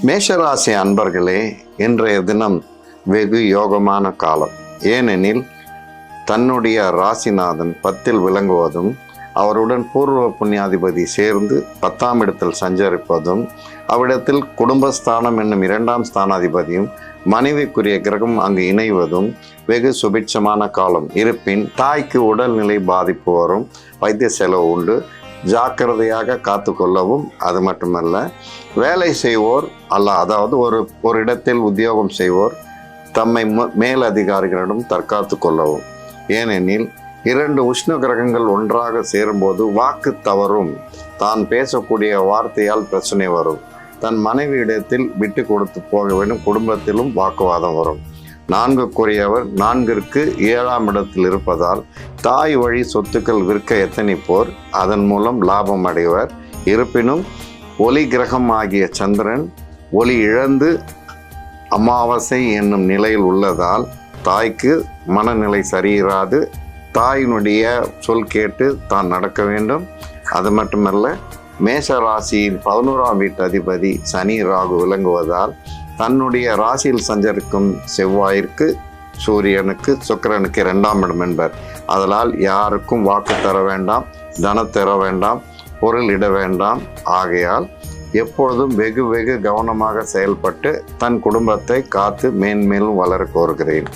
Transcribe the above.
மேஷராசி அன்பர்களே, இன்றைய தினம் வெகு யோகமான காலம். ஏனெனில் தன்னுடைய ராசிநாதன் 10ல் விளங்குவதும், அவருடன் பூர்வ புண்ணியாதிபதி சேர்ந்து 10ஆம் இடத்தில் சஞ்சரிப்பதும், அவ்விடத்தில் குடும்பஸ்தானம் என்னும் 2ஆம் ஸ்தானாதிபதியும் மனைவிக்குரிய கிரகம் அங்கு இணைவதும் வெகு சுபிட்சமான காலம். இருப்பின் தாய்க்கு உடல்நிலை பாதிப்பு வரும், வைத்திய செலவு உண்டு, ஜாக்கிரதையாக காத்து கொள்ளவும். அது மட்டுமல்ல, வேலை செய்வோர் அதாவது ஒரு இடத்தில் உத்தியோகம் செய்வோர் தம்மை மேலதிகாரிகளிடம் தற்காத்து கொள்ளவும். ஏனெனில் 2 உஷ்ண கிரகங்கள் ஒன்றாக சேரும்போது வாக்கு தவறும், தான் பேசக்கூடிய வார்த்தையால் பிரச்சனை வரும், தன் மனைவியிடத்தில் விட்டு கொடுத்து போக வேண்டும், குடும்பத்திலும் வாக்குவாதம் வரும். 4க்குரியவர் 4ற்கு 7ஆம் இடத்தில் இருப்பதால் தாய் வழி சொத்துக்கள் விற்க எத்தனிப்போர் அதன் மூலம் லாபம் அடைவர். இருப்பினும் ஒளி கிரகம் ஆகிய சந்திரன் ஒளி இழந்து அமாவாசை என்னும் நிலையில் உள்ளதால் தாய்க்கு மனநிலை சரியிராது. தாயினுடைய சொல் கேட்டு தான் நடக்க வேண்டும். அது மட்டுமல்ல, மேஷ ராசியின் 11ஆம் வீட்டு அதிபதி சனி ராகு விளங்குவதால் தன்னுடைய ராசியில் சஞ்சரிக்கும் செவ்வாயிற்கு, சூரியனுக்கு, சுக்கிரனுக்கு 2ஆம் இடம் என்பர். அதனால் யாருக்கும் வாக்கு தர வேண்டாம், தனம் தர வேண்டாம், பொருள் இட வேண்டாம். ஆகையால் எப்பொழுதும் வெகு கவனமாக செயல்பட்டு தன் குடும்பத்தை காத்து மேன்மேலும் வளர கோருகிறேன்.